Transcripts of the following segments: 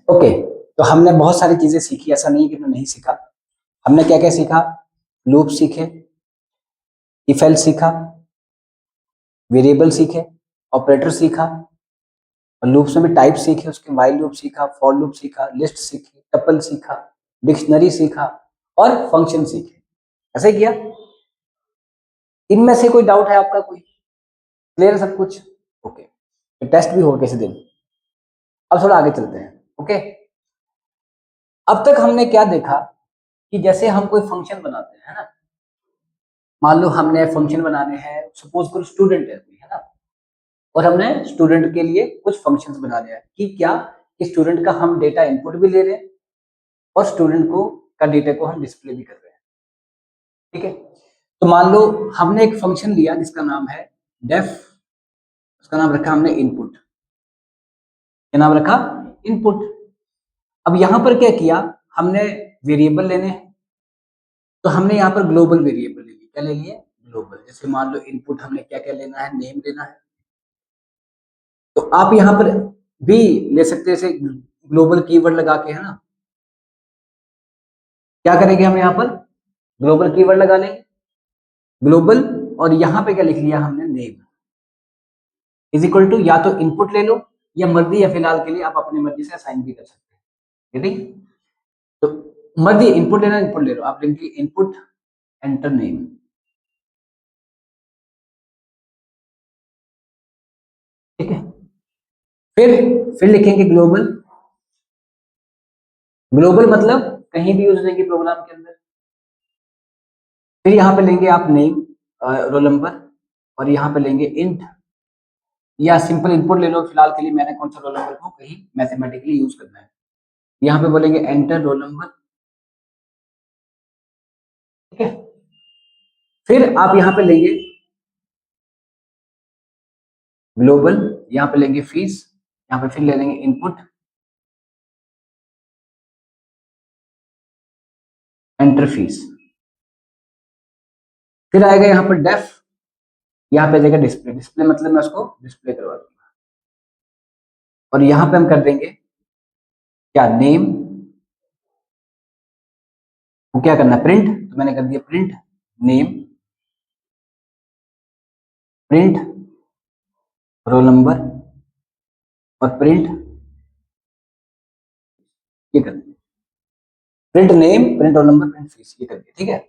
Okay, तो हमने बहुत सारी चीजें सीखी, ऐसा नहीं है कि हमने नहीं सीखा। हमने क्या क्या सीखा? लूप सीखे, इफ एल्स सीखा, वेरिएबल सीखे, ऑपरेटर सीखा, और लूप्स में भी टाइप सीखे, उसके वाइल लूप सीखा, फॉर लूप सीखा, लिस्ट सीखी, टपल सीखा, डिक्शनरी सीखा और फंक्शन सीखे। ऐसे ही किया। इनमें से कोई डाउट है आपका? कोई क्लियर है सब कुछ? ओके, तो टेस्ट भी होगा किसी दिन। अब थोड़ा आगे चलते हैं। ओके, अब तक हमने क्या देखा कि जैसे हम कोई फंक्शन बनाते हैं, है ना। मान लो हमने फंक्शन बनाने हैं, सपोज करो स्टूडेंट है कोई, है ना, और हमने स्टूडेंट के लिए कुछ फंक्शंस बना लिया है कि क्या, कि स्टूडेंट का हम डेटा इनपुट भी ले रहे हैं और स्टूडेंट को का डेटा को हम डिस्प्ले भी कर रहे हैं। ठीक है, तो मान लो हमने एक फंक्शन लिया जिसका नाम है डेफ, उसका नाम रखा हमने इनपुट। क्या नाम रखा? इनपुट। अब यहां पर क्या किया हमने? वेरिएबल लेने हैं, तो हमने यहाँ पर ग्लोबल वेरिएबल ले लिए। क्या ले लिए? ग्लोबल। जैसे मान लो इनपुट हमने क्या क्या लेना है, नेम लेना है, तो आप यहाँ पर भी ले सकते हैं, जैसे ग्लोबल कीवर्ड लगा के, है ना। क्या करेंगे हम? यहाँ पर ग्लोबल कीवर्ड लगा लेंगे, ग्लोबल, और यहाँ पे क्या लिख लिया हमने? नेम इज इक्वल टू, या तो इनपुट ले लो या मर्जी, या फिलहाल के लिए आप अपनी मर्जी से असाइन भी कर सकते हैं। ठीक, तो मर्जी, इनपुट लेना इनपुट ले लो, आप लिखेंगे इनपुट एंटर नेम। ठीक है, फिर फिर लिखेंगे ग्लोबल। ग्लोबल मतलब कहीं भी यूज लेंगे प्रोग्राम के अंदर। फिर यहाँ पे लेंगे आप नेम, रोल नंबर, और यहाँ पे लेंगे इंट, या सिंपल इनपुट ले लो। फिलहाल के लिए मैंने कौन सा रोल नंबर को कहीं मैथमेटिकली यूज करना है, यहाँ पे बोलेंगे एंटर रोल नंबर। ठीक है, फिर आप यहाँ पे लेंगे ग्लोबल, यहाँ पे लेंगे फीस, यहाँ पे फिर ले लेंगे इनपुट एंटर फीस। फिर आएगा यहाँ पर डेफ, यहाँ पे जाएगा डिस्प्ले। डिस्प्ले मतलब मैं उसको डिस्प्ले करवा दूंगा, और यहाँ पे हम कर देंगे क्या? नेम को क्या करना? प्रिंट। तो मैंने कर दिया print name, print roll number, और प्रिंट, ये कर दिया print name, print roll number, print fees, ये कर दिया। ठीक है,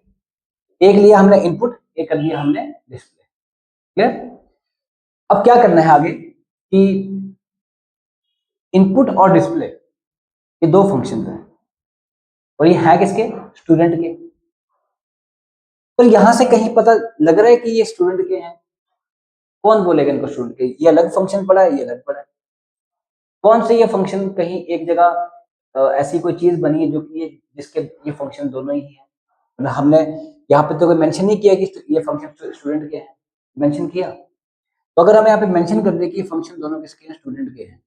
एक लिया हमने इनपुट, एक कर दिया हमने डिस्प्ले। क्लियर? अब क्या करना है आगे कि इनपुट और डिस्प्ले ये दो फंक्शन हैं, और ये है किसके? स्टूडेंट के। तो यहां से कहीं पता लग रहा है कि ये स्टूडेंट के हैं? कौन बोलेगा इनको स्टूडेंट के? ये अलग फंक्शन पड़ा है, ये अलग पड़ा है। कौन से ये फंक्शन कहीं एक जगह ऐसी कोई चीज बनी है जो कि ये जिसके ये फंक्शन दोनों ही है? मतलब हमने यहाँ पे तो कोई मेंशन नहीं किया कि ये फंक्शन स्टूडेंट के हैं, मेंशन किया? तो अगर हम यहाँ पे मेंशन कर दे कि ये फंक्शन दोनों किसके हैं? स्टूडेंट के हैं,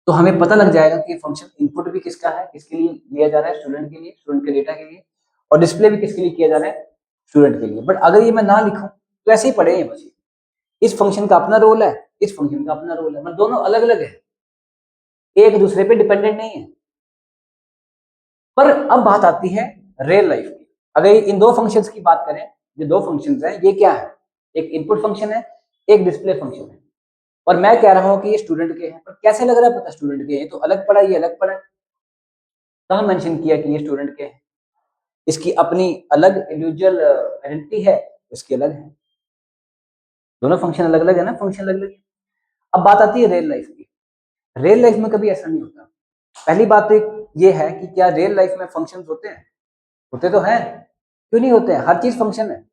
तो हमें पता लग जाएगा कि ये फंक्शन इनपुट भी किसका है, किसके लिए लिया जा रहा है? स्टूडेंट के लिए, स्टूडेंट के डेटा के लिए, और डिस्प्ले भी किसके लिए किया जा रहा है? स्टूडेंट के लिए। बट अगर ये मैं ना लिखूं तो ऐसे ही पड़े हैं बस। इस फंक्शन का अपना रोल है, इस फंक्शन का अपना रोल है, मतलब दोनों अलग अलग है, एक दूसरे पे डिपेंडेंट नहीं है। पर अब बात आती है रियल लाइफ की। अगर इन दो फंक्शंस की बात करें, जो दो फंक्शंस हैं, ये क्या है? एक इनपुट फंक्शन है, एक डिस्प्ले फंक्शन है, और मैं कह रहा हूं कि ये स्टूडेंट के हैं। पर कैसे लग रहा है पता? स्टूडेंट के हैं, ये तो अलग पड़ा, ये अलग पड़ा। कहाँ मेंशन किया कि ये स्टूडेंट के हैं? इसकी अपनी अलग इंडिविजुअल आइडेंटिटी है, इसकी अलग है। दोनों फंक्शन अलग अलग है ना, फंक्शन अलग अलग है। अब बात आती है रियल लाइफ की। रियल लाइफ में कभी ऐसा नहीं होता। पहली बात तो ये है कि क्या रियल लाइफ में फंक्शंस होते हैं? होते तो हैं, क्यों नहीं होते हैं? हर चीज फंक्शन है।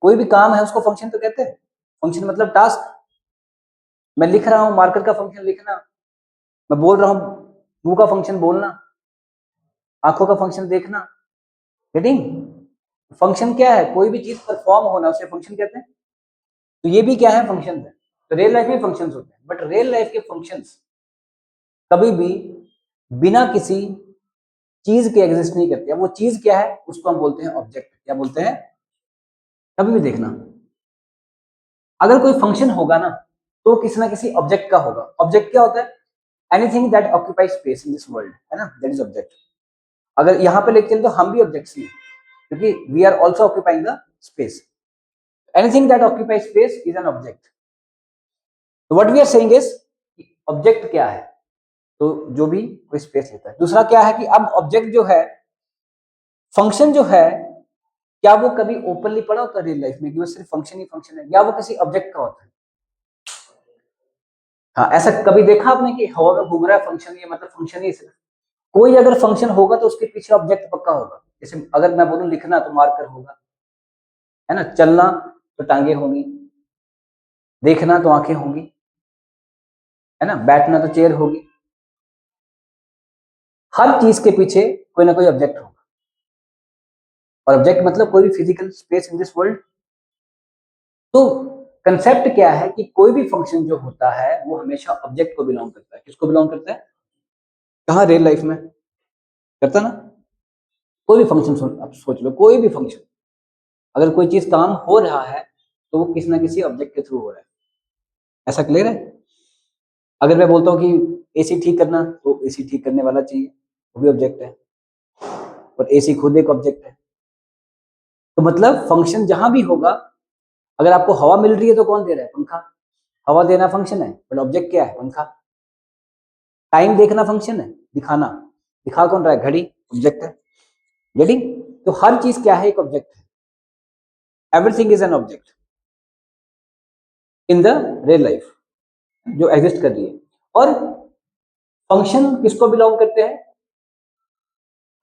कोई भी काम है उसको फंक्शन तो कहते हैं। फंक्शन मतलब टास्क। मैं लिख रहा हूँ, मार्कर का फंक्शन लिखना। मैं बोल रहा हूँ, मुंह का फंक्शन बोलना, आंखों का फंक्शन देखना। गेटिंग? फंक्शन क्या है? कोई भी चीज परफॉर्म होना, उसे फंक्शन कहते हैं। तो ये भी क्या है? फंक्शन है। तो रियल लाइफ में फंक्शंस होते हैं, बट रियल लाइफ के फंक्शंस कभी भी बिना किसी चीज के एग्जिस्ट नहीं करते। वो चीज क्या है? उसको हम बोलते हैं ऑब्जेक्ट। क्या बोलते हैं? कभी भी देखना, अगर कोई फंक्शन होगा ना, तो किसी ना किसी ऑब्जेक्ट का होगा। ऑब्जेक्ट क्या होता है? Anything that occupy space in this world, है ना, दैट इज ऑब्जेक्ट। अगर यहाँ पे लेके चले तो हम भी ऑब्जेक्ट्स ही हैं, क्योंकि we are also occupying the space. Anything that occupy space is an object. तो what we are saying is object क्या है, तो जो भी कोई स्पेस लेता है। दूसरा क्या है कि अब ऑब्जेक्ट जो है, फंक्शन जो है, क्या वो कभी ओपनली पड़ा होता है रियल लाइफ में कि वो सिर्फ फंक्शन ही फंक्शन है, या वो किसी ऑब्जेक्ट का होता है? हाँ, ऐसा कभी देखा आपने कि हवा में घूम रहा है फंक्शन, ये मतलब फंक्शन ही सिर्फ? कोई अगर फंक्शन होगा तो उसके पीछे ऑब्जेक्ट पक्का होगा। जैसे अगर मैं बोलूं लिखना तो मार्कर होगा, है ना, चलना तो टांगे होंगी, देखना तो आंखें होंगी, है ना, बैठना तो चेयर होगी। हर चीज के पीछे कोई ना कोई ऑब्जेक्ट होगा, और ऑब्जेक्ट मतलब कोई भी physical space in this world. तो कंसेप्ट क्या है कि कोई भी फंक्शन जो होता है वो हमेशा ऑब्जेक्ट को बिलोंग करता है। किसको बिलोंग करता है? कहाँ? रियल लाइफ में करता ना। कोई भी फंक्शन आप सोच लो, कोई भी फंक्शन, अगर कोई चीज काम हो रहा है तो वो किसी ना किसी ऑब्जेक्ट के थ्रू हो रहा है। ऐसा क्लियर है? अगर मैं बोलता हूँ कि एसी ठीक करना, तो एसी ठीक करने वाला चाहिए, वो भी ऑब्जेक्ट है, और एसी खुद एक ऑब्जेक्ट है। तो मतलब फंक्शन जहां भी होगा, अगर आपको हवा मिल रही है तो कौन दे रहा है? पंखा। हवा देना फंक्शन है, बट ऑब्जेक्ट क्या है? पंखा। टाइम देखना फंक्शन है, दिखाना, दिखा कौन रहा है? घड़ी, ऑब्जेक्ट है। गेटिंग? तो हर चीज क्या है? एक ऑब्जेक्ट है। Everything is an object in the real life जो एग्जिस्ट कर रही है। और फंक्शन किसको बिलोंग करते हैं?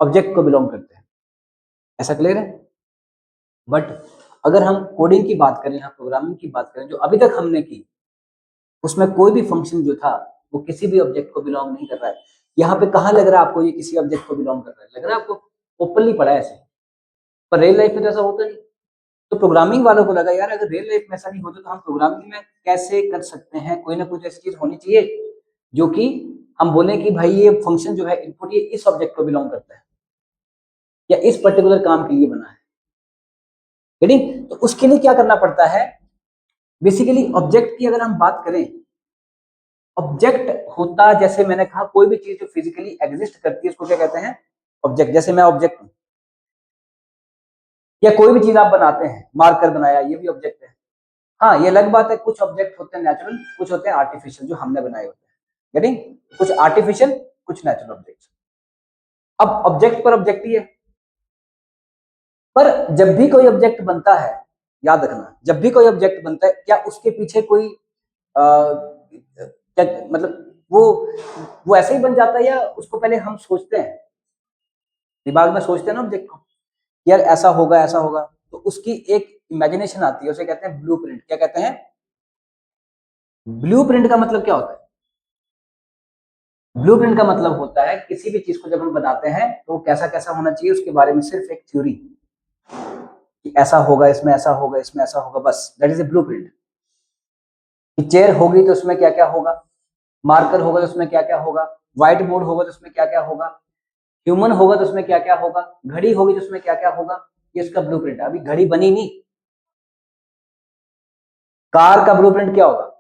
ऑब्जेक्ट को बिलोंग करते हैं। ऐसा क्लियर है? बट अगर हम कोडिंग की बात करें या प्रोग्रामिंग की बात करें जो अभी तक हमने की, उसमें कोई भी फंक्शन जो था वो किसी भी ऑब्जेक्ट को बिलोंग नहीं कर रहा है। यहाँ पे कहाँ लग रहा है आपको ये किसी ऑब्जेक्ट को बिलोंग कर रहा है? लग रहा है आपको ओपनली पड़ा है ऐसे? पर रियल लाइफ में तो ऐसा होता नहीं। तो प्रोग्रामिंग वालों को लगा यार अगर रियल लाइफ में ऐसा नहीं होता तो हम प्रोग्रामिंग में कैसे कर सकते हैं? कोई ना कुछ ऐसी चीज होनी चाहिए जो कि हम बोले कि भाई ये फंक्शन जो है इनपुट, ये इस ऑब्जेक्ट को बिलोंग करता है या इस पर्टिकुलर काम के लिए बना है। ठीक? तो उसके लिए क्या करना पड़ता है? बेसिकली ऑब्जेक्ट की अगर हम बात करें, ऑब्जेक्ट होता, जैसे मैंने कहा, कोई भी चीज जो फिजिकली एग्जिस्ट करती है उसको क्या कहते हैं? ऑब्जेक्ट। जैसे मैं ऑब्जेक्ट हूं, या कोई भी चीज आप बनाते हैं, मार्कर बनाया, ये भी ऑब्जेक्ट है। हाँ, ये अलग बात है, कुछ ऑब्जेक्ट होते हैं नेचुरल, कुछ होते हैं आर्टिफिशियल जो हमने बनाए होते हैं। गेटिंग? कुछ आर्टिफिशियल, कुछ नेचुरल ऑब्जेक्ट। अब ऑब्जेक्ट पर ऑब्जेक्ट ही है। पर जब भी कोई ऑब्जेक्ट बनता है, याद रखना, जब भी कोई ऑब्जेक्ट बनता है, क्या उसके पीछे कोई क्या मतलब वो ऐसे ही बन जाता है, या उसको पहले हम सोचते हैं, दिमाग में सोचते हैं ना ऑब्जेक्ट को, यार ऐसा होगा ऐसा होगा, तो उसकी एक इमेजिनेशन आती है, उसे कहते हैं ब्लूप्रिंट। क्या कहते हैं? ब्लूप्रिंट का मतलब क्या होता है? ब्लूप्रिंट का मतलब होता है किसी भी चीज को जब हम बनाते हैं तो वो कैसा कैसा होना चाहिए उसके बारे में सिर्फ एक थ्योरी, कि ऐसा होगा, इसमें ऐसा होगा, इसमें ऐसा होगा, बस दैट इज ए ब्लूप्रिंट। कि चेयर होगी तो उसमें क्या क्या होगा, मार्कर होगा तो उसमें क्या क्या होगा, व्हाइट बोर्ड होगा तो उसमें क्या क्या होगा, ह्यूमन होगा तो उसमें क्या क्या होगा, घड़ी होगी तो उसमें क्या क्या होगा। ये उसका ब्लूप्रिंट है। अभी घड़ी बनी नहीं। कार का ब्लूप्रिंट क्या होगा?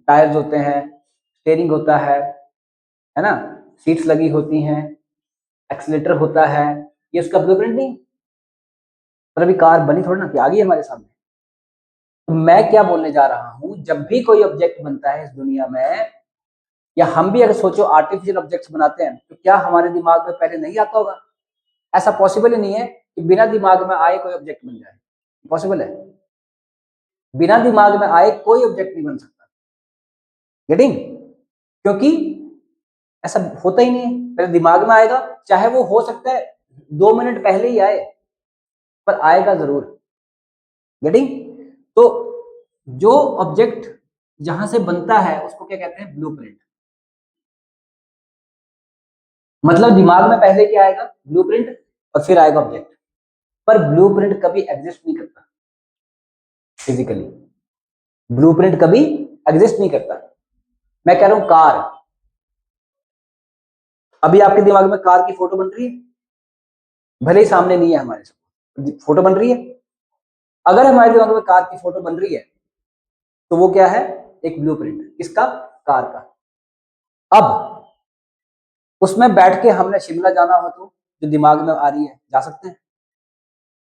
टायर्स होते हैं, स्टेयरिंग होता है ना, सीट्स लगी होती हैं, एक्सीलेटर होता है, ये उसका ब्लूप्रिंट नहीं। पर अभी कार बनी थोड़ी ना, कि आ गई हमारे सामने। तो मैं क्या बोलने जा रहा हूं, जब भी कोई ऑब्जेक्ट बनता है इस दुनिया में, या हम भी अगर सोचो आर्टिफिशियल ऑब्जेक्ट्स बनाते हैं, तो क्या हमारे दिमाग में पहले नहीं आता होगा? ऐसा पॉसिबल ही नहीं है कि बिना दिमाग में आए कोई ऑब्जेक्ट बन जाए। पॉसिबल है? बिना दिमाग में आए कोई ऑब्जेक्ट नहीं बन सकता। गेटिंग? क्योंकि ऐसा होता ही नहीं है, पहले दिमाग में आएगा, चाहे वो हो सकता है 2 मिनट पहले ही आए, पर आएगा जरूर। गेटिंग? तो जो ऑब्जेक्ट जहां से बनता है उसको क्या कहते हैं? ब्लूप्रिंट। मतलब दिमाग में पहले क्या आएगा? ब्लूप्रिंट, और फिर आएगा ऑब्जेक्ट। पर ब्लूप्रिंट कभी एग्जिस्ट नहीं करता फिजिकली। ब्लूप्रिंट कभी एग्जिस्ट नहीं करता। मैं कह रहा हूं कार, अभी आपके दिमाग में कार की फोटो बन रही है, भले ही सामने नहीं है हमारे से, फोटो बन रही है। अगर हमारे दिमाग में कार की फोटो बन रही है तो वो क्या है? एक ब्लूप्रिंट। किसका? कार का। अब उसमें बैठ के हमने शिमला जाना हो तो जो दिमाग में आ रही है जा सकते हैं?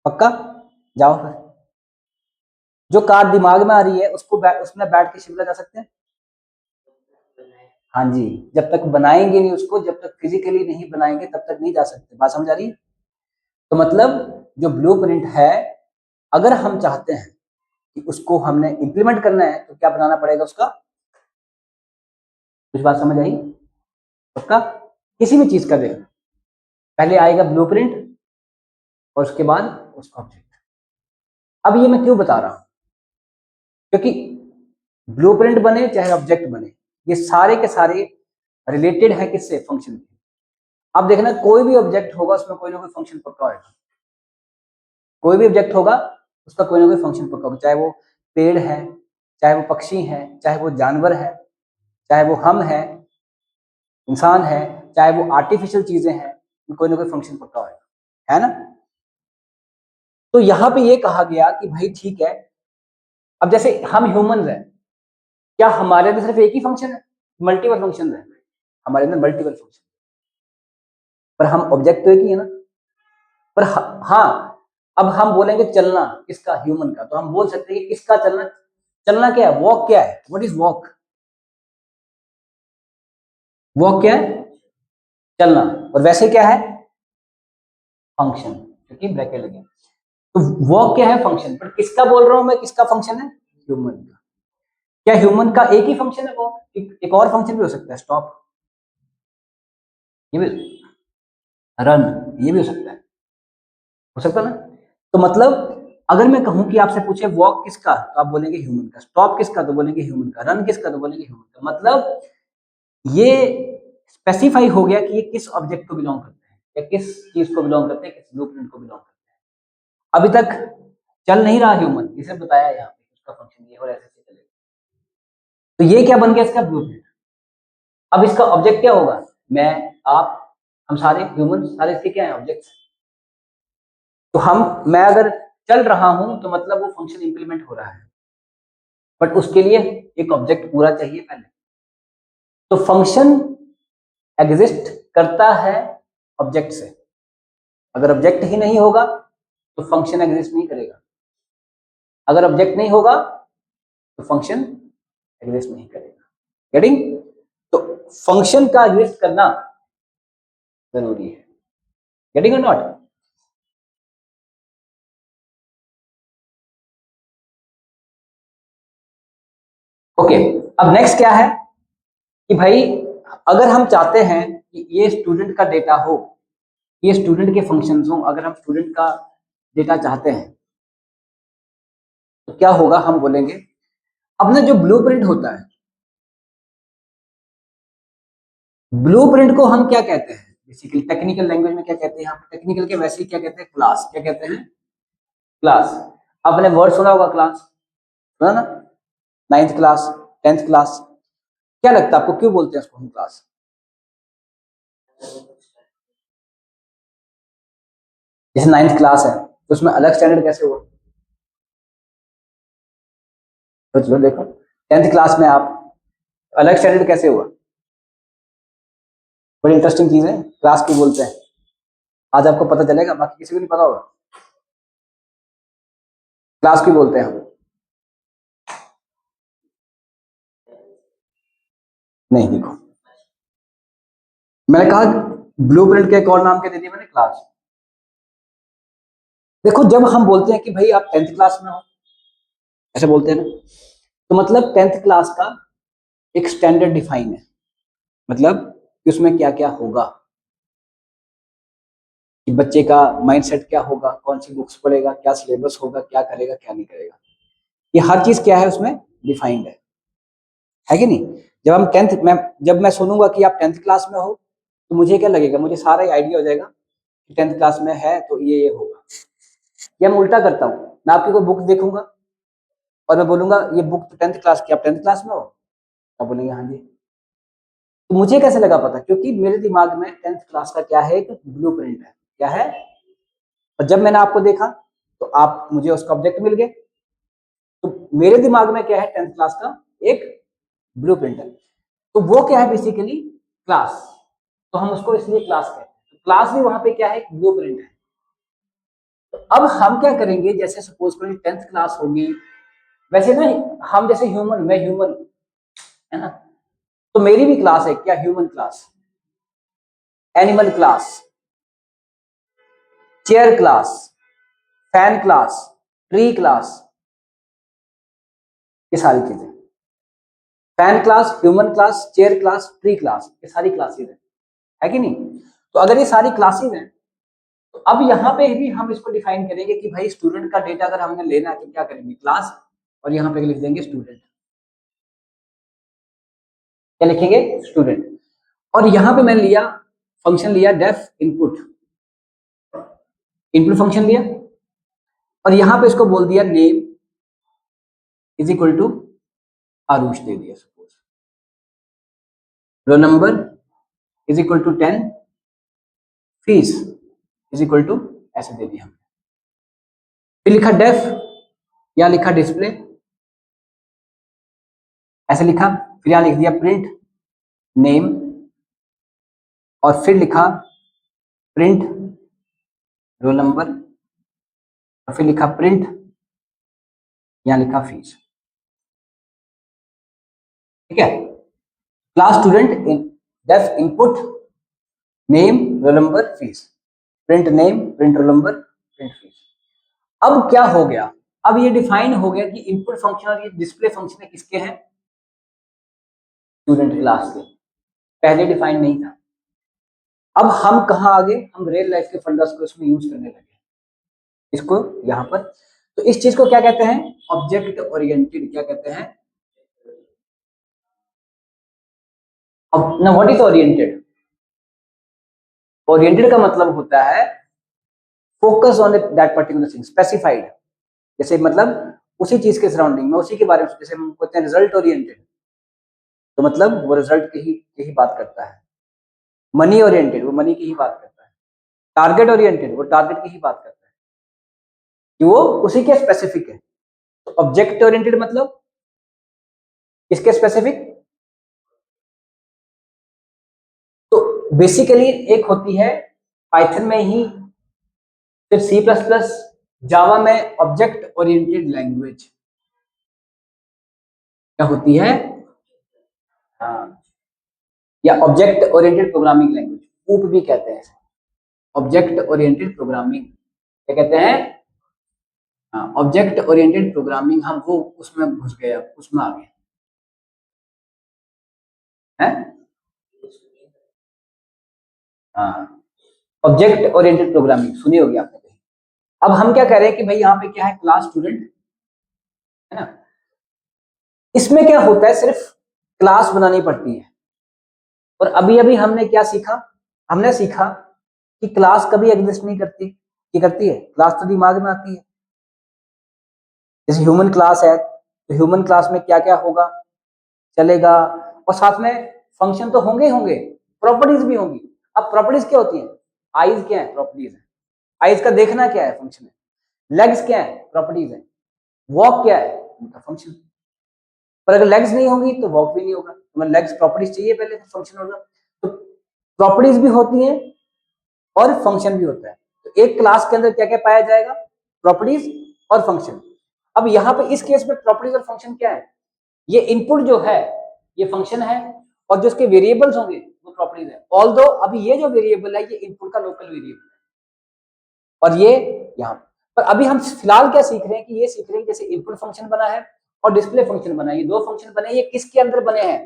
पक्का? जाओ फिर। जो कार दिमाग में आ रही है उसको उसमें बैठ के शिमला जा सकते हैं? हाँ जी, जब तक बनाएंगे नहीं उसको, जब तक फिजिकली नहीं बनाएंगे तब तक नहीं जा सकते। बात समझ आ रही है? तो मतलब जो ब्लूप्रिंट है, अगर हम चाहते हैं कि उसको हमने इंप्लीमेंट करना है तो क्या बनाना पड़ेगा उसका? कुछ बात समझ आई? पक्का? किसी भी चीज का देखना, पहले आएगा ब्लूप्रिंट और उसके बाद उसका ऑब्जेक्ट। अब ये मैं क्यों बता रहा हूं? क्योंकि ब्लूप्रिंट बने चाहे ऑब्जेक्ट बने, ये सारे के सारे रिलेटेड है किससे? फंक्शन के। अब देखना, कोई भी ऑब्जेक्ट होगा उसमें कोई ना कोई फंक्शन पक्का होगा। कोई भी ऑब्जेक्ट होगा उसका कोई ना कोई फंक्शन पक्का होगा, चाहे वो पेड़ है, चाहे वो पक्षी है, चाहे वो जानवर है, चाहे वो हम है, इंसान है, चाहे वो आर्टिफिशियल चीजें हैं, कोई ना कोई फंक्शन पक्का होगा, है ना? तो यहां पे ये कहा गया कि भाई ठीक है, अब जैसे हम ह्यूमंस हैं, क्या हमारे अंदर सिर्फ एक ही फंक्शन है? मल्टीपल फंक्शन है हमारे अंदर, मल्टीपल फंक्शन, पर हम ऑब्जेक्ट तो एक ही है ना। पर हाँ, अब हम बोलेंगे चलना किसका? ह्यूमन का। तो हम बोल सकते हैं कि किसका चलना? चलना क्या है? वॉक क्या है? What is walk? वॉक क्या है? चलना। और वैसे क्या है? फंक्शन, क्योंकि ब्रैकेट लगे। तो वॉक क्या है? फंक्शन। पर किसका बोल रहा हूं मैं, किसका फंक्शन है? ह्यूमन का। क्या ह्यूमन का एक ही फंक्शन है वॉक? एक और फंक्शन भी हो सकता है, स्टॉप, ये भी, रन, ये भी हो सकता ना। तो मतलब अगर मैं कहूं कि आपसे पूछे वॉक किसका, तो आप बोलेंगे ह्यूमन का। स्टॉप किसका? तो बोलेंगे ह्यूमन का। रन किसका? तो बोलेंगे ह्यूमन का। मतलब ये स्पेसिफाई हो गया कि ये किस ऑब्जेक्ट को बिलोंग करते हैं, या किस चीज को बिलोंग करते हैं, किस ब्लूप्रिंट को बिलोंग करते हैं। अभी तक चल नहीं रहा ह्यूमन, इसे बताया यहाँ पे उसका फंक्शन ये, और ऐसे ऐसे चलेगा। तो ये क्या बन गया? इसका ब्लूप्रिंट। अब इसका ऑब्जेक्ट क्या होगा? मैं, आप, हम सारे ह्यूमन, सारे इसके क्या है? ऑब्जेक्ट्स। तो मैं अगर चल रहा हूं तो मतलब वो फंक्शन इंप्लीमेंट हो रहा है, बट उसके लिए एक ऑब्जेक्ट पूरा चाहिए पहले। तो फंक्शन एग्जिस्ट करता है ऑब्जेक्ट से। अगर ऑब्जेक्ट ही नहीं होगा तो फंक्शन एग्जिस्ट नहीं करेगा। अगर ऑब्जेक्ट नहीं होगा तो फंक्शन एग्जिस्ट नहीं करेगा। गेटिंग? तो फंक्शन का एग्जिस्ट करना जरूरी है। गेटिंग और नॉट? ओके। अब नेक्स्ट क्या है कि भाई, अगर हम चाहते हैं कि ये स्टूडेंट का डेटा हो, ये स्टूडेंट के फंक्शंस हो, अगर हम स्टूडेंट का डेटा चाहते हैं तो क्या होगा? हम बोलेंगे अपना जो ब्लूप्रिंट होता है, ब्लूप्रिंट को हम क्या कहते हैं? बेसिकली टेक्निकल लैंग्वेज में क्या कहते हैं? हम टेक्निकल के वैसे ही क्या कहते हैं? क्लास। क्या कहते हैं? क्लास। आपने वर्ड सुना होगा क्लास, सुना ना? Ninth class, tenth class. क्या लगता है आपको क्यों बोलते हैं उसको हम क्लास? जैसे नाइन्थ क्लास है तो उसमें अलग स्टैंडर्ड कैसे हुआ? तो चलो देखो, टेंथ क्लास में आप अलग स्टैंडर्ड कैसे हुआ? बड़ी इंटरेस्टिंग चीज है, क्लास क्यों बोलते हैं आज आपको पता चलेगा, बाकी किसी को नहीं पता होगा। क्लास क्यों बोलते हैं हम? नहीं, देखो, मैंने कहा ब्लूप्रिंट के एक और नाम क्या दे दिया मैंने? क्लास। देखो, जब हम बोलते हैं कि भाई आप टेंथ क्लास में हो, ऐसे बोलते हैं ना, तो मतलब टेंथ क्लास का एक स्टैंडर्ड डिफाइन है। मतलब कि उसमें क्या क्या होगा, कि बच्चे का माइंडसेट क्या होगा, कौन सी बुक्स पढ़ेगा, क्या सिलेबस होगा, क्या करेगा, क्या नहीं करेगा, ये हर चीज क्या है उसमें डिफाइंड है कि नहीं? जब हम टेंथ में, जब मैं सुनूंगा कि आप टेंथ क्लास में हो, तो मुझे क्या लगेगा? मुझे सारा आइडिया हो जाएगा कि टेंथ क्लास में है तो ये होगा। या मैं उल्टा करता हूँ, मैं आपकी कोई बुक देखूंगा और मैं बोलूंगा ये बुक तो टेंथ क्लास की, आप टेंथ क्लास में हो? आप बोलेंगे हाँ जी। तो मुझे कैसे लगा पता? क्योंकि मेरे दिमाग में टेंथ क्लास का क्या है? एक ब्लूप्रिंट है। क्या है? और जब मैंने आपको देखा तो आप, मुझे उसका ऑब्जेक्ट मिल गए। तो मेरे दिमाग में क्या है? टेंथ क्लास का एक ब्लूप्रिंट है। तो वो क्या है बेसिकली क्लास, तो हम उसको इसलिए क्लास कहते हैं। तो क्लास भी वहां पे क्या है, एक ब्लूप्रिंट है। तो अब हम क्या करेंगे, जैसे सपोज करें 10th क्लास होगी, वैसे ना हम जैसे ह्यूमन, मैं ह्यूमन है ना, तो मेरी भी क्लास है क्या, human class, animal class, chair class, fan class, tree class, ये सारी चीजें, fan class, human class, chair class, tree class, ये सारी क्लासेज है कि नहीं। तो अगर ये सारी क्लासेज हैं, तो अब यहाँ पे भी हम इसको डिफाइन करेंगे कि भाई स्टूडेंट का डेटा अगर हमने लेना है तो क्या करेंगे, क्लास, और यहाँ पे लिख देंगे स्टूडेंट, क्या लिखेंगे, स्टूडेंट। और यहाँ पे मैंने लिया फंक्शन, लिया डेफ इनपुट, इनपुट फंक्शन लिया, और यहाँ पे इसको बोल दिया name is equal to Aarush दे दिया suppose, roll number is equal to 10, fees is equal to ऐसे दे दिया हमने। फिर लिखा डेफ, या लिखा डिस्प्ले, ऐसे लिखा, फिर यहां लिख दिया प्रिंट नेम, और फिर लिखा प्रिंट रोल नंबर, और फिर लिखा प्रिंट, यहां लिखा फीस। ठीक है, class student in def input name roll number fees, print name, print roll number, print fees. अब क्या हो गया, अब ये डिफाइन हो गया कि इनपुट फंक्शन और ये डिस्प्ले फंक्शन किसके हैं, स्टूडेंट क्लास के, पहले डिफाइन नहीं था। अब हम कहां आगे, हम रियल लाइफ के फंडास को इसमें यूज करने लगे, इसको यहां पर। तो इस चीज को क्या कहते हैं, ऑब्जेक्ट ओरिएंटेड, क्या कहते हैं, अब ना व्हाट इज ओरिएंटेड, ओरिएंटेड का मतलब होता है focus on that particular thing, specified, जैसे मतलब उसी चीज के सराउंडिंग में, उसी के बारे में, जैसे हम कहते हैं रिजल्ट ओरिएंटेड, तो मतलब वो रिजल्ट की ही बात करता है। मनी ओरिएंटेड, वो मनी की ही बात करता है। टारगेट ओरिएंटेड, वो टारगेट की ही बात करता है, कि वो उसी के स्पेसिफिक है। तो ऑब्जेक्ट ओरिएंटेड मतलब किसके स्पेसिफिक, तो बेसिकली एक होती है पाइथन में ही, फिर सी प्लस प्लस, जावा में ऑब्जेक्ट ओरिएंटेड लैंग्वेज क्या होती है, हाँ, या ऑब्जेक्ट ओरिएंटेड प्रोग्रामिंग लैंग्वेज, ऊप भी कहते हैं, ऑब्जेक्ट ओरिएंटेड प्रोग्रामिंग क्या कहते हैं, हाँ, ऑब्जेक्ट ओरिएंटेड प्रोग्रामिंग, हम वो उसमें घुस गए, उसमें आ गए हैं, हाँ, ऑब्जेक्ट ओरिएंटेड प्रोग्रामिंग सुनी होगी आपने कहीं। अब हम क्या कह रहे हैं कि भाई यहाँ पे क्या है, क्लास स्टूडेंट है ना, इसमें क्या होता है, सिर्फ क्लास बनानी पड़ती है। और अभी अभी हमने क्या सीखा, हमने सीखा कि क्लास कभी एग्जिस्ट नहीं करती, ये करती है, क्लास तो दिमाग में आती है। जैसे ह्यूमन क्लास है, तो ह्यूमन क्लास में क्या क्या होगा, चलेगा, और साथ में फंक्शन तो होंगे ही होंगे, प्रॉपर्टीज भी होंगी। अब प्रॉपर्टीज क्या होती है, आईज क्या है, प्रॉपर्टीज है, आईज का देखना क्या है, फंक्शन है, लेग्स क्या है, प्रॉपर्टीज है, वॉक क्या है, उनका फंक्शन। पर अगर लेग्स नहीं होगी तो वॉक भी नहीं होगा, तुम्हें लेग्स प्रॉपर्टीज चाहिए पहले, तो फंक्शन होगा। तो प्रॉपर्टीज भी होती हैं और फंक्शन भी होता है। तो एक क्लास के अंदर क्या क्या पाया जाएगा, प्रॉपर्टीज और फंक्शन। अब यहाँ पे इस केस में प्रॉपर्टीज और फंक्शन क्या है, ये इनपुट जो है ये फंक्शन है, और जो इसके वेरिएबल्स होंगे वो प्रॉपर्टीज है। ऑल्दो अभी ये जो वेरिएबल है ये इनपुट का लोकल वेरिएबल है, और ये यहाँ पर अभी हम फिलहाल क्या सीख रहे हैं, कि ये सीख रहे हैं जैसे इनपुट फंक्शन बना है और डिस्प्ले फंक्शन बना है, ये दो फंक्शन बने, ये किसके अंदर बने हैं,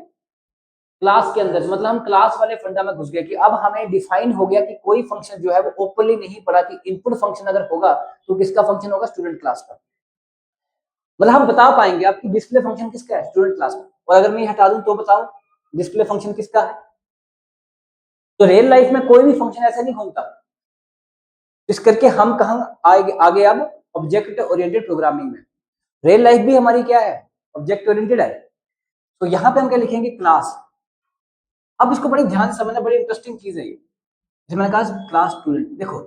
क्लास के अंदर। मतलब हम क्लास वाले फंडा में घुस गए, कि अब हमें डिफाइन हो गया कि कोई फंक्शन जो है वो ओपनली नहीं पड़ा, कि इनपुट फंक्शन अगर होगा तो किसका फंक्शन होगा, स्टूडेंट क्लास का। मतलब हम बता पाएंगे आपकी डिस्प्ले फंक्शन किसका है, स्टूडेंट क्लास का। और अगर मैं हटा दूं तो बताओ डिस्प्ले फंक्शन किसका है। तो रियल लाइफ में कोई भी फंक्शन ऐसा नहीं घूमता। इस करके हम कहां आगे आगे अब, ऑब्जेक्ट ओरिएंटेड प्रोग्रामिंग में। रियल लाइफ भी हमारी क्या है, ऑब्जेक्ट ओरिएंटेड है। तो यहाँ पे हम क्या लिखेंगे, क्लास। अब इसको बड़ी ध्यान से समझना, बड़ी इंटरेस्टिंग चीज है ये। जैसे मैंने कहा क्लास स्टूडेंट, देखो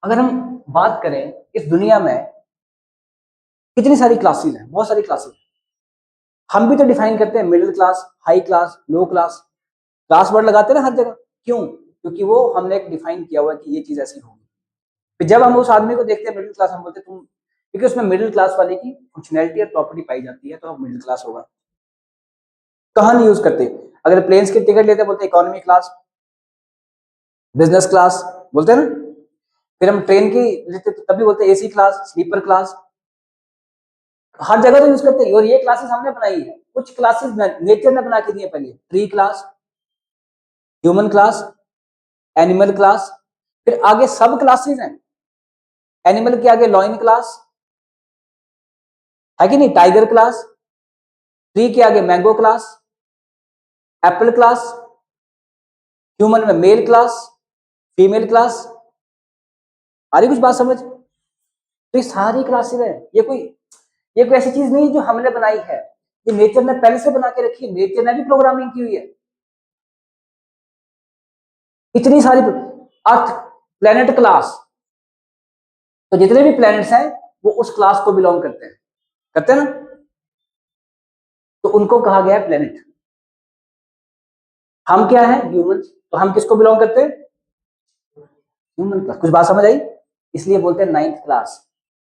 अगर हम बात करें इस दुनिया में कितनी सारी क्लासेस हैं, बहुत सारी क्लासेस। हम भी तो डिफाइन करते हैं मिडिल क्लास, हाई क्लास, लो क्लास, क्लास वर्ड लगाते हैं ना हर जगह। क्यों? क्योंकि वो हमने एक डिफाइन किया हुआ है कि ये चीज ऐसी होगी। फिर जब हम उस आदमी को देखते हैं मिडिल क्लास, हम बोलते हैं तुम, क्योंकि उसमें मिडिल क्लास वाले की फंक्शनैलिटी और प्रॉपर्टी पाई जाती है, तो हम मिडिल क्लास होगा। कहाँ नहीं यूज करते? अगर प्लेन्स की टिकट लेते हैं बोलते इकोनॉमी क्लास, बिजनेस क्लास बोलते हैं ना। फिर हम ट्रेन की लेते तो तभी बोलते हैं एसी क्लास, स्लीपर क्लास, हर जगह तो यूज करते हैं। और ये क्लासेस हमने बनाई है, कुछ क्लासेस नेचर ने बना के दी है पहले, tree class, human class, animal class, फिर आगे सब क्लासेस हैं। एनिमल के आगे लॉइन क्लास है कि नहीं, टाइगर क्लास, ट्री के आगे mango class, Apple class, human में मेल क्लास, फीमेल क्लास। आ रही कुछ बात समझ? तो ये सारी क्लासेस है, ये कोई ऐसी चीज नहीं जो हमने बनाई है, ये नेचर ने पहले से बना के रखी है, नेचर ने भी प्रोग्रामिंग की हुई है। इतनी सारी अर्थ, प्लेनेट क्लास, तो जितने भी प्लैनेट्स हैं वो उस क्लास को बिलोंग करते हैं ना, तो उनको कहा गया है प्लेनेट। हम क्या है? ह्यूमंस, तो हम किसको बिलोंग करते हैं? Human class. कुछ बात समझ आई? इसलिए बोलते हैं नाइन्थ क्लास,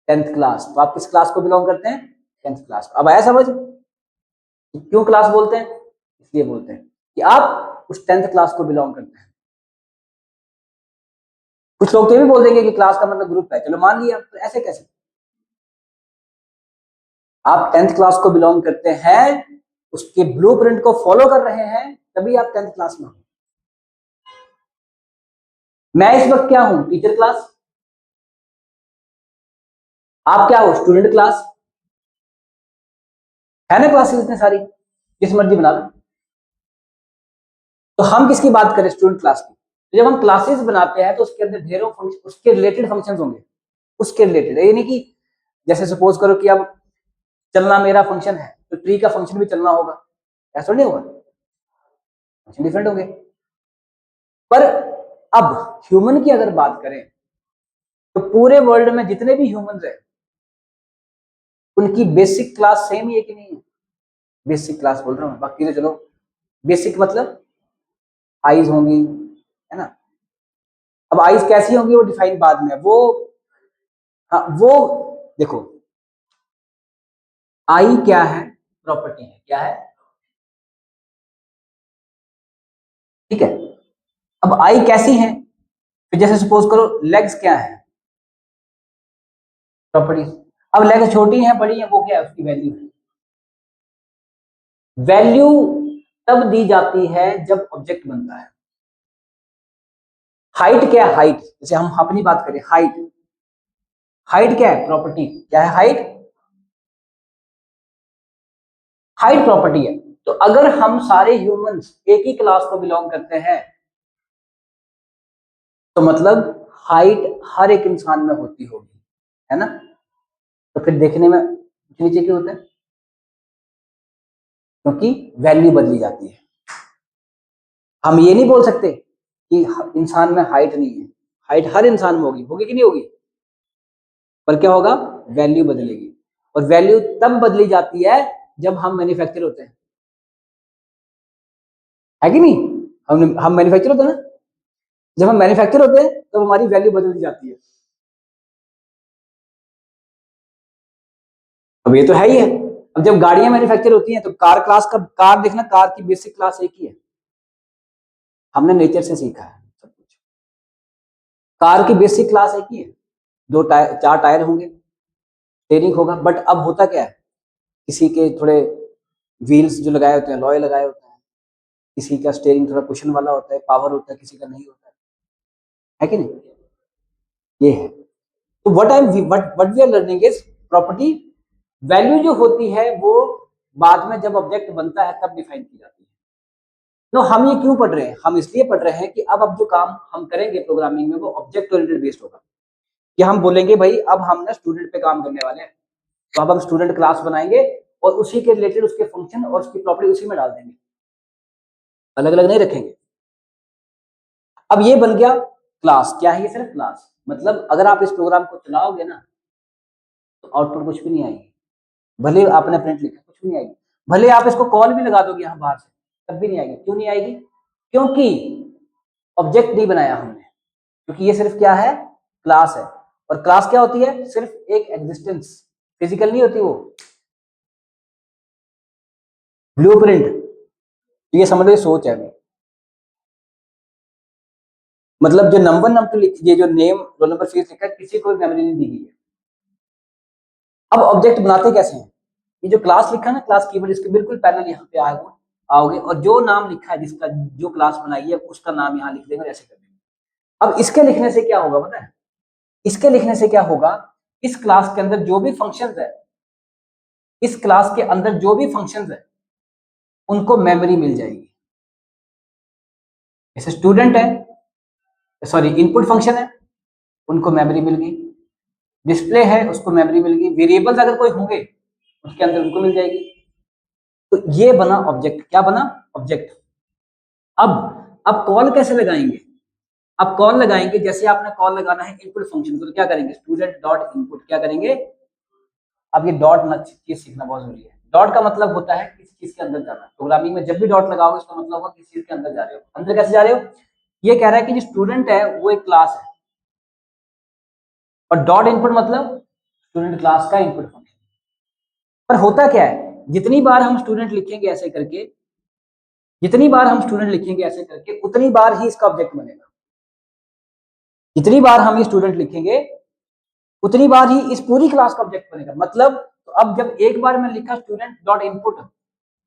टेंथ क्लास। तो आप किस क्लास को बिलोंग करते हैं? Tenth class. अब आया समझ क्यों क्लास बोलते हैं? इसलिए बोलते हैं कि आप उस टेंथ क्लास को बिलोंग करते हैं। कुछ लोग तो ये भी बोल देंगे कि क्लास का मतलब ग्रुप है, चलो मान लिया, तो ऐसे कैसे? आप टेंथ क्लास को बिलोंग करते हैं, उसके ब्लूप्रिंट को फॉलो कर रहे हैं, तभी आप टेंथ क्लास में हो। मैं इस वक्त क्या हूं? Teacher class. आप क्या हो? Student class. है ना क्लासेस इतनी सारी, जिस मर्जी बना लो। तो हम किसकी बात करें? स्टूडेंट क्लास की। तो जब हम क्लासेस बनाते हैं तो उसके अंदर ढेरों फंक्शन, उसके रिलेटेड फंक्शंस होंगे, उसके रिलेटेड। ये नहीं कि जैसे सपोज करो कि अब चलना मेरा फंक्शन है, तो ट्री का फंक्शन भी चलना होगा, ऐसा नहीं होगा, फंक्शन डिफरेंट होंगे। पर अब ह्यूमन की अगर बात करें, तो पूरे वर्ल्ड में जितने भी ह्यूमंस हैं उनकी बेसिक क्लास सेम ही है कि नहीं है? बेसिक क्लास बोल रहा हूं, बाकी तो चलो, बेसिक मतलब आईज होंगी, है ना। अब आईज कैसी होंगी वो डिफाइन बाद में, वो, हाँ वो, देखो आई क्या है? प्रॉपर्टी है, क्या है? ठीक है। अब आई कैसी है? फिर जैसे सपोज करो लेग्स क्या है? प्रॉपर्टी। अब लेग्स छोटी है बड़ी है, वो क्या है? उसकी वैल्यू है। वैल्यू तब दी जाती है जब ऑब्जेक्ट बनता है। हाइट क्या है? हाइट, जैसे हम अपनी बात करें, हाइट, हाइट क्या है? प्रॉपर्टी। क्या है हाइट? हाइट प्रॉपर्टी है। तो अगर हम सारे ह्यूमंस एक ही क्लास को बिलोंग करते हैं, तो मतलब हाइट हर एक इंसान में होती होगी, है ना। तो फिर देखने में ऊंचे नीचे क्यों होता है? क्योंकि वैल्यू बदली जाती है। हम ये नहीं बोल सकते कि इंसान में हाइट नहीं है, हाइट हर इंसान में होगी, होगी कि नहीं होगी, पर क्या होगा? वैल्यू बदलेगी। और वैल्यू तब बदली जाती है जब हम मैन्युफैक्चर होते हैं, है कि नहीं। हम मैन्युफैक्चर होते हैं ना, जब हम मैन्युफैक्चर होते हैं तब हमारी वैल्यू बदल जाती है। अब ये तो है ही है। अब जब गाड़ियां मैन्युफैक्चर होती हैं तो कार क्लास का, कार देखना, कार की बेसिक क्लास एक ही है, हमने नेचर से सीखा है सब कुछ। कार की बेसिक क्लास एक ही है, दो टायर, चार टायर होंगे, स्टेयरिंग होगा। बट अब होता क्या है, किसी के थोड़े व्हील्स जो लगाए होते हैं, लॉय लगाए होते हैं, किसी का स्टेयरिंग थोड़ा कुशन वाला होता है, पावर होता है, किसी का नहीं होता है कि नहीं। ये है। तो what we are learning is property. Value जो होती है वो बाद में जब ऑब्जेक्ट बनता है तब डिफाइन की जाती है। तो हम ये क्यों पढ़ रहे हैं? हम इसलिए पढ़ रहे हैं कि अब जो काम हम करेंगे प्रोग्रामिंग में वो ऑब्जेक्ट ओरिएंटेड बेस्ड होगा। कि हम बोलेंगे भाई अब हम ना स्टूडेंट पे काम करने वाले हैं, तो अब हम स्टूडेंट क्लास बनाएंगे और उसी के रिलेटेड उसके फंक्शन और उसकी प्रॉपर्टी उसी में डाल देंगे, अलग अलग नहीं रखेंगे। अब ये बन गया क्लास। क्या है ये? सिर्फ क्लास। मतलब अगर आप इस प्रोग्राम को चलाओगे ना तो आउटपुट कुछ भी नहीं आएगी, भले आपने प्रिंट लिखा कुछ भी नहीं आएगी। भले आप इसको कॉल भी लगा दोगे यहाँ बाहर से, तब भी नहीं आएगी। क्यों नहीं आएगी? क्योंकि ऑब्जेक्ट नहीं बनाया हमने, क्योंकि ये सिर्फ क्या है, क्लास है। और क्लास क्या होती है? सिर्फ एक एग्जिस्टेंस, फिजिकल नहीं होती वो, ब्लूप्रिंट। ये समझ लो, सोच है अभी। मतलब जो नंबर नंबर ये जो नेम रोल नंबर फीस लिखा है, किसी को मेमोरी नहीं दी गई है। अब ऑब्जेक्ट बनाते कैसे हैं? ये जो क्लास लिखा है ना, क्लास कीवर्ड, इसके बिल्कुल पैरेलल यहाँ पे आओगे और जो नाम लिखा है जिसका, जो क्लास बनाई है उसका नाम यहाँ लिख देंगे और ऐसे कर देंगे। अब इसके लिखने से क्या होगा पता है? इसके लिखने से क्या होगा, इस क्लास के अंदर जो भी फंक्शंस है, इस क्लास के अंदर जो भी फंक्शंस है उनको मेमोरी मिल जाएगी। जैसे स्टूडेंट है, सॉरी इनपुट फंक्शन है, उनको मेमोरी मिल गई। डिस्प्ले है, उसको मेमोरी मिल गई। वेरिएबल्स अगर कोई होंगे उसके अंदर उनको मिल जाएगी। तो ये बना ऑब्जेक्ट। क्या बना? ऑब्जेक्ट। अब कॉल कैसे लगाएंगे? अब कॉल लगाएंगे, जैसे आपने कॉल लगाना है इनपुट फंक्शन को, तो क्या करेंगे? Student dot input. क्या करेंगे? अब ये डॉट चीज सीखना बहुत जरूरी है। डॉट का मतलब होता है किसी चीज के अंदर जाना। प्रोग्रामिंग में जब भी डॉट लगाओगे उसका मतलब होगा किसी चीज के अंदर जा रहे हो। अंदर कैसे जा रहे हो? ये कह रहा है कि जो स्टूडेंट है वो एक क्लास है, और डॉट इनपुट मतलब स्टूडेंट क्लास का इनपुट फंक्शन। पर होता क्या है, जितनी बार हम स्टूडेंट लिखेंगे ऐसे करके, जितनी बार हम स्टूडेंट लिखेंगे ऐसे करके, उतनी बार ही इसका ऑब्जेक्ट बनेगा। जितनी बार हम ये स्टूडेंट लिखेंगे उतनी बार ही इस पूरी क्लास का ऑब्जेक्ट बनेगा। मतलब तो अब जब एक बार मैं लिखा स्टूडेंट डॉट इनपुट,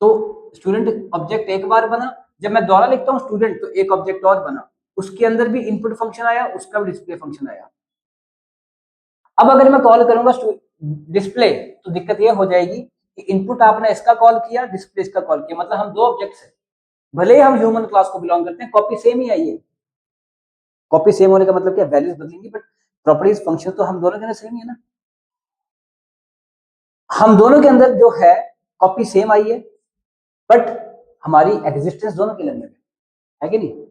तो स्टूडेंट ऑब्जेक्ट एक बार बना। जब मैं दोबारा लिखता हूँ स्टूडेंट, तो एक ऑब्जेक्ट और बना, उसके अंदर भी इनपुट फंक्शन आया, उसका भी डिस्प्ले फंक्शन आया। अब अगर मैं कॉल करूंगा डिस्प्ले, तो दिक्कत ये हो जाएगी कि इनपुट आपने इसका कॉल किया, डिस्प्ले इसका कॉल किया, मतलब हम दो ऑब्जेक्ट्स हैं। भले ही हम ह्यूमन क्लास को बिलोंग करते हैं, कॉपी सेम ही आई है। कॉपी सेम होने का मतलब क्या? वैल्यूज बदलेंगी, बट प्रॉपर्टीज फंक्शन तो हम दोनों के अंदर सेम ही है ना। हम दोनों के अंदर जो है कॉपी सेम आई है, बट हमारी एग्जिस्टेंस दोनों के अंदर है कि नहीं?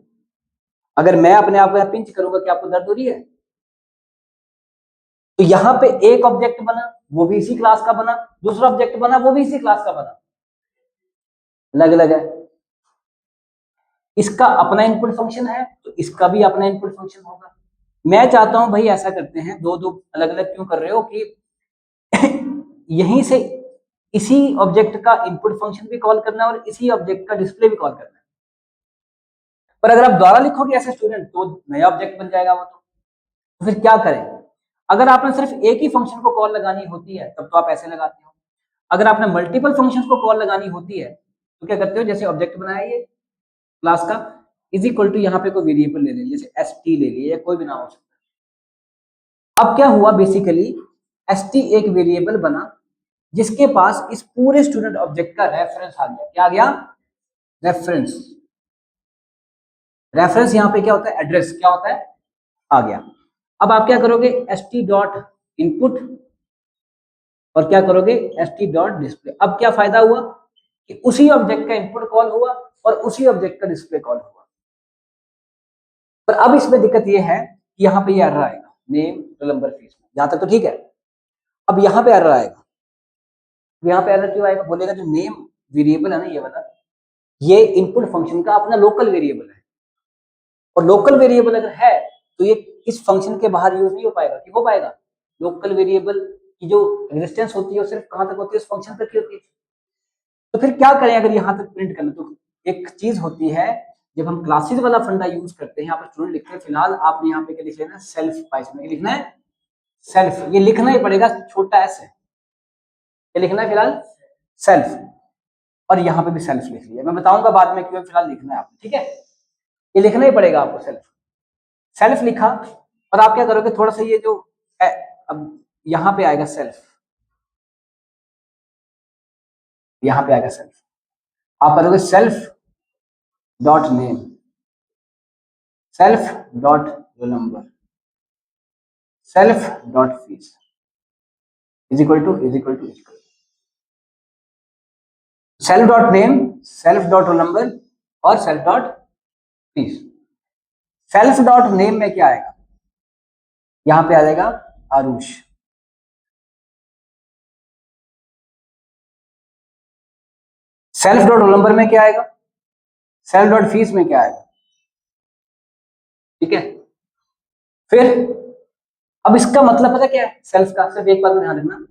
अगर मैं अपने आप को पिंच करूंगा, क्या आपको दर्द हो रही है? तो यहां पे एक ऑब्जेक्ट बना, वो भी इसी क्लास का बना। दूसरा ऑब्जेक्ट बना, वो भी इसी क्लास का बना। अलग अलग है। इसका अपना इनपुट फंक्शन है, तो इसका भी अपना इनपुट फंक्शन होगा। मैं चाहता हूं भाई ऐसा करते हैं, दो दो अलग अलग क्यों कर रहे हो कि यहीं से इसी ऑब्जेक्ट का इनपुट फंक्शन भी कॉल करना है और इसी ऑब्जेक्ट का डिस्प्ले भी कॉल करना है। पर अगर आप द्वारा लिखोगे ऐसे स्टूडेंट, तो नया ऑब्जेक्ट बन जाएगा वो। तो फिर क्या करें? अगर आपने सिर्फ एक ही फंक्शन को कॉल लगानी होती है तब तो आप ऐसे लगाते हो। अगर आपने मल्टीपल फंक्शंस को कॉल लगानी होती है तो क्या करते हो? जैसे ऑब्जेक्ट बनाया ये क्लास का, इज इक्वल टू यहाँ पे कोई वेरिएबल ले लें, जैसे एस टी ले लिए या कोई भी नाम हो सकता है। अब क्या हुआ बेसिकली, एस टी एक वेरिएबल बना जिसके पास इस पूरे स्टूडेंट ऑब्जेक्ट का रेफरेंस आ गया। क्या आ गया? रेफरेंस। रेफरेंस यहाँ पे क्या होता है? एड्रेस। क्या होता है? आ गया। अब आप क्या करोगे? एस टी डॉट इनपुट और क्या करोगे? S T dot display. अब क्या फायदा हुआ कि उसी ऑब्जेक्ट का इनपुट कॉल हुआ और उसी ऑब्जेक्ट का डिस्प्ले कॉल हुआ। पर अब इसमें दिक्कत ये है कि यहाँ पे ये एरर आएगा, नेम रोल नंबर फीस में। यहां तक तो ठीक है। अब यहाँ पे एरर आएगा। यहाँ पे एरर क्यों आएगा? बोलेगा जो नेम वेरिएबल है ना, ये वाला, ये इनपुट फंक्शन का अपना लोकल वेरिएबल है, और लोकल वेरिएबल अगर है तो ये इस फंक्शन के बाहर यूज नहीं हो पाएगा। कि हो पाएगा? लोकल वेरिएबल की जो एग्जिस्टेंस होती है वो सिर्फ कहां तक होती है? उस फंक्शन तक ही होती है। तो फिर क्या करें अगर यहाँ तक प्रिंट करना? तो एक चीज होती है, जब हम क्लासेस वाला फंडा यूज करते हैं, यहाँ पर स्टूडेंट लिखते हैं, फिलहाल आपने यहाँ पे क्या लिख लेना? सेल्फ। पाइस में लिखना है सेल्फ। ये लिखना ही पड़ेगा, छोटा एस है। ये लिखना है फिलहाल सेल्फ, और यहाँ पे भी सेल्फ लिख लिया। मैं बताऊंगा बाद में क्यों फिलहाल लिखना है आपको, ठीक है? ये लिखना ही पड़ेगा आपको सेल्फ। सेल्फ लिखा, और आप क्या करोगे? थोड़ा सा ये जो अब यहाँ पे आएगा सेल्फ, यहाँ पे आएगा सेल्फ। आप करोगे self dot name, self dot roll number, self dot fees, is equal to is equal to is equal self dot name, self dot roll number और self dot fees. Self dot name में क्या आएगा? यहां पे आ जाएगा Aarush. Self dot roll number में क्या आएगा, सेल्फ डॉट फीस में क्या आएगा, ठीक है। फिर अब इसका मतलब पता क्या है सेल्फ का, सिर्फ एक बात को ध्यान रखना,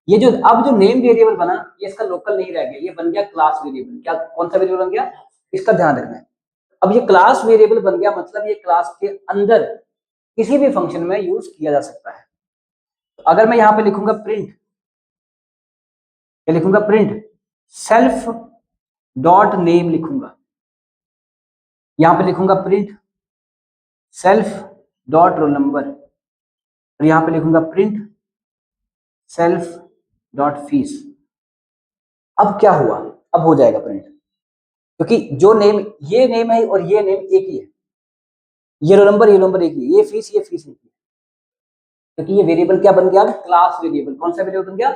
ये जो अब जो नेम वेरिएबल बना ये इसका लोकल नहीं रह गया, ये बन गया क्लास वेरिएबल। क्या कौन सा वेरिएबल बन गया, इसका ध्यान रखना है। अब ये क्लास वेरिएबल बन गया मतलब ये क्लास के अंदर किसी भी फंक्शन में यूज किया जा सकता है। तो अगर मैं यहां पे लिखूंगा प्रिंट, क्या लिखूंगा, प्रिंट सेल्फ डॉट नेम लिखूंगा, यहां पे लिखूंगा print self dot roll number, और यहां पे लिखूंगा प्रिंट सेल्फ डॉट फीस। अब क्या हुआ, अब हो जाएगा प्रिंट, क्योंकि जो नेम, ये नेम है और ये नेम एक ही है, ये रोल नंबर एक ही है, ये फीस एक ही है, क्योंकि ये वेरिएबल क्या बन गया, क्लास वेरिएबल। कौन सा वेरिएबल बन गया,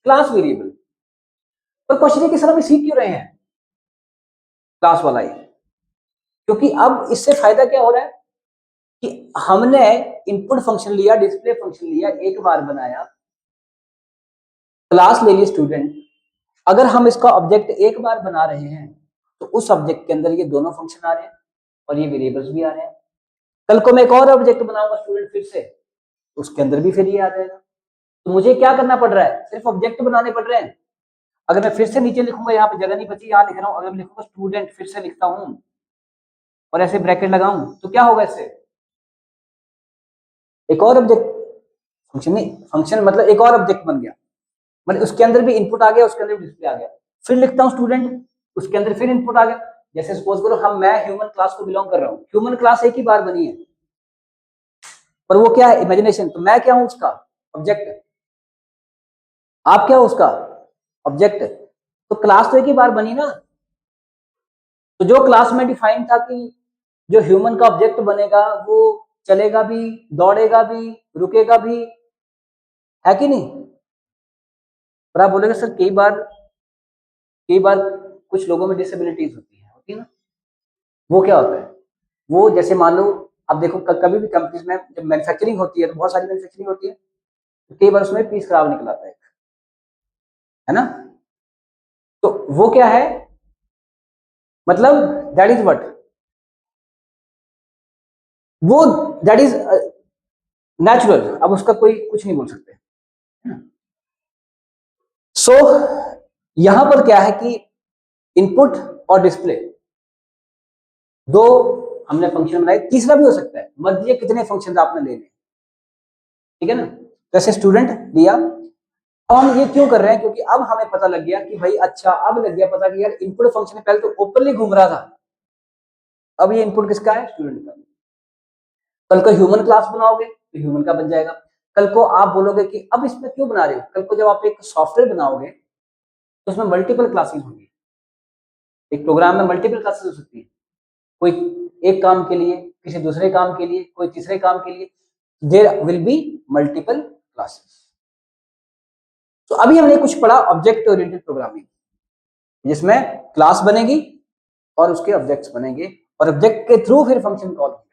क्लास वेरिएबल। पर क्वेश्चन है कि सर हम सीख क्यों रहे हैं क्लास वाला ही, क्योंकि अब इससे फायदा क्या हो रहा है कि हमने इनपुट फंक्शन लिया, डिस्प्ले फंक्शन लिया, एक बार बनाया, क्लास ले ली स्टूडेंट। अगर हम इसका ऑब्जेक्ट एक बार बना रहे हैं तो उस ऑब्जेक्ट के अंदर ये दोनों फंक्शन आ रहे हैं और ये वेरिएबल्स भी आ रहे हैं। कल को मैं एक और ऑब्जेक्ट बनाऊंगा स्टूडेंट फिर से, तो उसके अंदर भी फिर ये आ जाएगा। तो मुझे क्या करना पड़ रहा है, सिर्फ ऑब्जेक्ट बनाने पड़ रहे हैं। अगर मैं फिर से नीचे लिखूंगा, यहाँ पे जगह नहीं बची, यहाँ लिख रहा हूँ, अगर मैं लिखूंगा स्टूडेंट फिर से लिखता हूँ और ऐसे ब्रैकेट लगाऊं तो क्या होगा, इससे एक और ऑब्जेक्ट, फंक्शन नहीं, फंक्शन मतलब एक और ऑब्जेक्ट बन गया, मतलब उसके अंदर भी इनपुट आ गया, उसके अंदर भी डिस्प्ले आ गया। फिर लिखता हूँ स्टूडेंट, उसके अंदर फिर इनपुट आ गया। जैसे सपोज करो हम, मैं ह्यूमन क्लास को बिलोंग कर रहा हूँ, ह्यूमन क्लास एक ही बार बनी है, पर वो क्या है, इमेजिनेशन। तो मैं क्या हूं, उसका ऑब्जेक्ट, आप क्या हो उसका ऑब्जेक्ट। तो क्लास तो एक ही बार बनी ना, तो जो क्लास में डिफाइन था कि जो ह्यूमन का ऑब्जेक्ट बनेगा वो चलेगा भी, दौड़ेगा भी, रुकेगा भी, है कि नहीं। पर आप बोलेगे सर कई बार कुछ लोगों में डिसेबिलिटीज होती है ना। वो क्या होता है, वो जैसे मान लो, अब देखो कभी भी कंपनीज में जब मैन्युफैक्चरिंग होती है तो बहुत सारी मैन्युफैक्चरिंग होती है, तो कई बार उसमें पीस खराब निकल आता है ना। तो वो क्या है, मतलब दैट इज व्हाट, वो दैट इज नेचुरल, अब उसका कोई कुछ नहीं बोल सकते। सो यहां पर क्या है कि इनपुट और डिस्प्ले दो हमने फंक्शन बनाए, तीसरा भी हो सकता है, मर्जी कितने फंक्शन आपने लेने, ठीक है ना। जैसे स्टूडेंट लिया, अब हम ये क्यों कर रहे हैं, क्योंकि अब हमें पता लग गया कि भाई अच्छा, अब लग गया पता कि यार इनपुट फंक्शन पहले तो ओपनली घूम रहा था, अब ये इनपुट किसका है, स्टूडेंट का। कल को ह्यूमन क्लास बनाओगे तो ह्यूमन का बन जाएगा। कल को आप बोलोगे कि अब इसमें क्यों बना रहे हो, कल को जब आप एक सॉफ्टवेयर बनाओगे तो उसमें मल्टीपल क्लासेस होंगी, एक प्रोग्राम में मल्टीपल क्लासेस हो सकती है, कोई एक काम के लिए, किसी दूसरे काम के लिए, कोई तीसरे काम के लिए, there will be multiple classes. तो अभी हमने कुछ पढ़ा ऑब्जेक्ट ओरिएंटेड प्रोग्रामिंग, जिसमें क्लास बनेगी और उसके ऑब्जेक्ट्स बनेंगे और ऑब्जेक्ट के थ्रू फिर फंक्शन कॉल होंगे।